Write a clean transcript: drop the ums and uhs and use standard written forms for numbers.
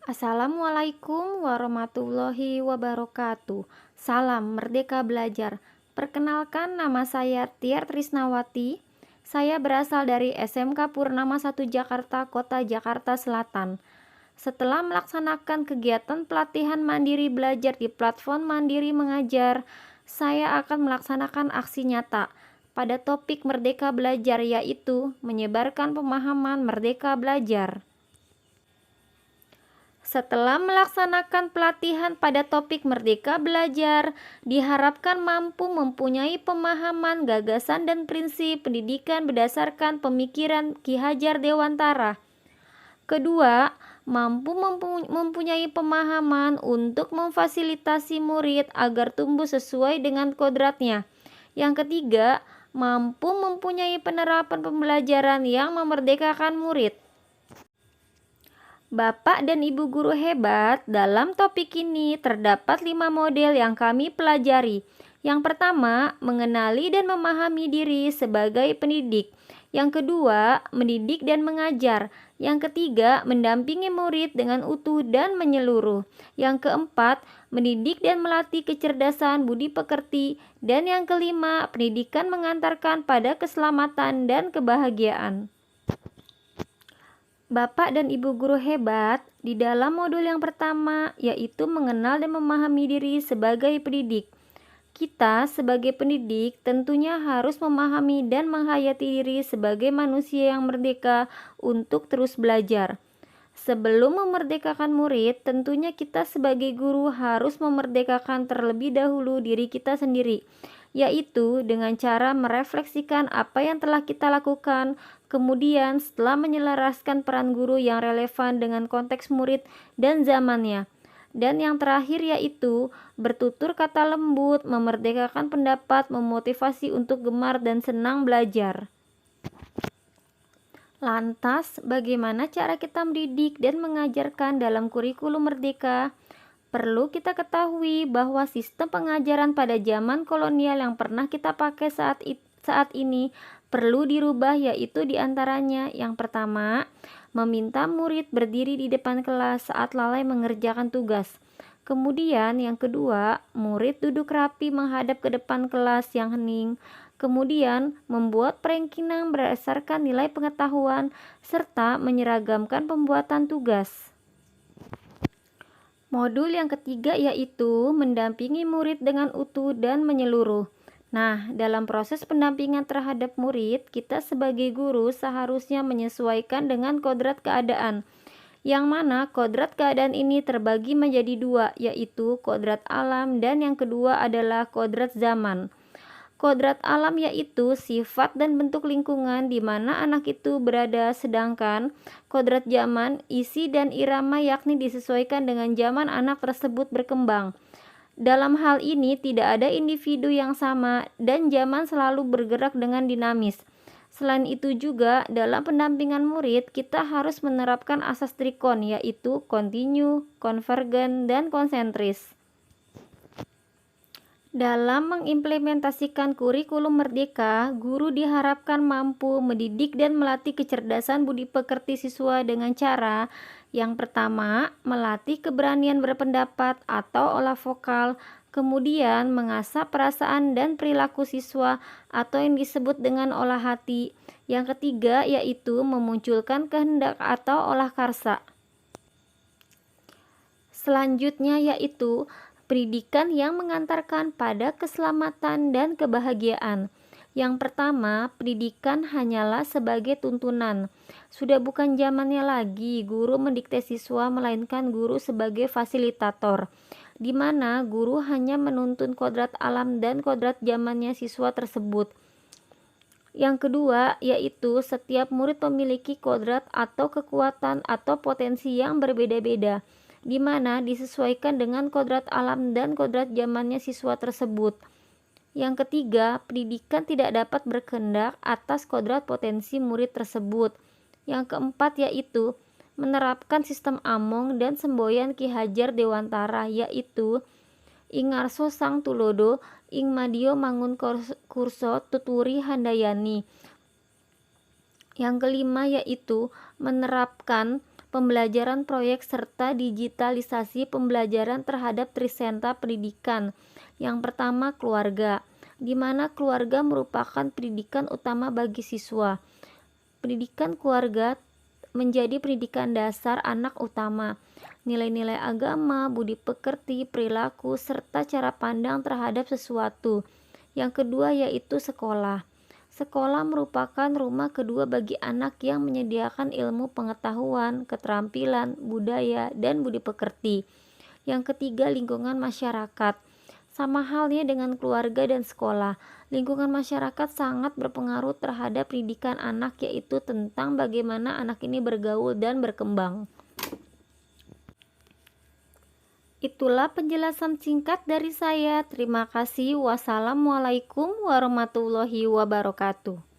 Assalamualaikum warahmatullahi wabarakatuh. Salam Merdeka Belajar. Perkenalkan, nama saya Tiar Trisnawati. Saya berasal dari SMK Purnama 1 Jakarta, Kota Jakarta Selatan. Setelah melaksanakan kegiatan pelatihan mandiri belajar di platform Mandiri Mengajar, saya akan melaksanakan aksi nyata pada topik Merdeka Belajar, yaitu menyebarkan pemahaman Merdeka Belajar. Setelah melaksanakan pelatihan pada topik Merdeka Belajar, diharapkan mampu mempunyai pemahaman, gagasan, dan prinsip pendidikan berdasarkan pemikiran Ki Hajar Dewantara. Kedua, mampu mempunyai pemahaman untuk memfasilitasi murid agar tumbuh sesuai dengan kodratnya. Yang ketiga, mampu mempunyai penerapan pembelajaran yang memerdekakan murid. Bapak dan Ibu guru hebat, dalam topik ini terdapat 5 model yang kami pelajari. Yang pertama, mengenali dan memahami diri sebagai pendidik. Yang kedua, mendidik dan mengajar. Yang ketiga, mendampingi murid dengan utuh dan menyeluruh. Yang keempat, mendidik dan melatih kecerdasan budi pekerti. Dan yang kelima, pendidikan mengantarkan pada keselamatan dan kebahagiaan. Bapak dan Ibu guru hebat, di dalam modul yang pertama, yaitu mengenal dan memahami diri sebagai pendidik. Kita sebagai pendidik tentunya harus memahami dan menghayati diri sebagai manusia yang merdeka untuk terus belajar. Sebelum memerdekakan murid, tentunya kita sebagai guru harus memerdekakan terlebih dahulu diri kita sendiri, yaitu dengan cara merefleksikan apa yang telah kita lakukan. Kemudian setelah menyelaraskan peran guru yang relevan dengan konteks murid dan zamannya. Dan yang terakhir yaitu bertutur kata lembut, memerdekakan pendapat, memotivasi untuk gemar dan senang belajar. Lantas, bagaimana cara kita mendidik dan mengajarkan dalam kurikulum merdeka? Perlu kita ketahui bahwa sistem pengajaran pada zaman kolonial yang pernah kita pakai saat ini perlu dirubah, yaitu diantaranya yang pertama, meminta murid berdiri di depan kelas saat lalai mengerjakan tugas. Kemudian yang kedua, murid duduk rapi menghadap ke depan kelas yang hening. Kemudian membuat rankingan berdasarkan nilai pengetahuan serta menyeragamkan pembuatan tugas. Modul yang ketiga yaitu mendampingi murid dengan utuh dan menyeluruh. Nah, dalam proses pendampingan terhadap murid, kita sebagai guru seharusnya menyesuaikan dengan kodrat keadaan, yang mana kodrat keadaan ini terbagi menjadi dua, yaitu kodrat alam dan yang kedua adalah kodrat zaman. Kodrat alam yaitu sifat dan bentuk lingkungan di mana anak itu berada, sedangkan kodrat zaman, isi dan irama yakni disesuaikan dengan zaman anak tersebut berkembang. Dalam hal ini tidak ada individu yang sama dan zaman selalu bergerak dengan dinamis. Selain itu juga dalam pendampingan murid kita harus menerapkan asas trikon, yaitu kontinu, konvergen, dan konsentris. Dalam mengimplementasikan kurikulum merdeka, guru diharapkan mampu mendidik dan melatih kecerdasan budi pekerti siswa dengan cara yang pertama, melatih keberanian berpendapat atau olah vokal, kemudian mengasah perasaan dan perilaku siswa atau yang disebut dengan olah hati. Yang ketiga yaitu memunculkan kehendak atau olah karsa. Selanjutnya yaitu pendidikan yang mengantarkan pada keselamatan dan kebahagiaan. Yang pertama, pendidikan hanyalah sebagai tuntunan. Sudah bukan zamannya lagi guru mendikte siswa, melainkan guru sebagai fasilitator, di mana guru hanya menuntun kodrat alam dan kodrat zamannya siswa tersebut. Yang kedua, yaitu setiap murid memiliki kodrat atau kekuatan atau potensi yang berbeda-beda, di mana disesuaikan dengan kodrat alam dan kodrat zamannya siswa tersebut. Yang ketiga, pendidikan tidak dapat berkehendak atas kodrat potensi murid tersebut. Yang keempat yaitu menerapkan sistem Among dan semboyan Ki Hajar Dewantara, yaitu ing ngarso sang tulodo, ing madio mangun kurso tuturi handayani. Yang kelima yaitu menerapkan pembelajaran proyek serta digitalisasi pembelajaran terhadap trisenta pendidikan. Yang pertama, keluarga, di mana keluarga merupakan pendidikan utama bagi siswa. Pendidikan keluarga menjadi pendidikan dasar anak utama. Nilai-nilai agama, budi pekerti, perilaku, serta cara pandang terhadap sesuatu. Yang kedua yaitu sekolah. Sekolah merupakan rumah kedua bagi anak yang menyediakan ilmu pengetahuan, keterampilan, budaya, dan budi pekerti. Yang ketiga, lingkungan masyarakat. Sama halnya dengan keluarga dan sekolah, lingkungan masyarakat sangat berpengaruh terhadap pendidikan anak, yaitu tentang bagaimana anak ini bergaul dan berkembang. Itulah penjelasan singkat dari saya. Terima kasih. Wassalamualaikum warahmatullahi wabarakatuh.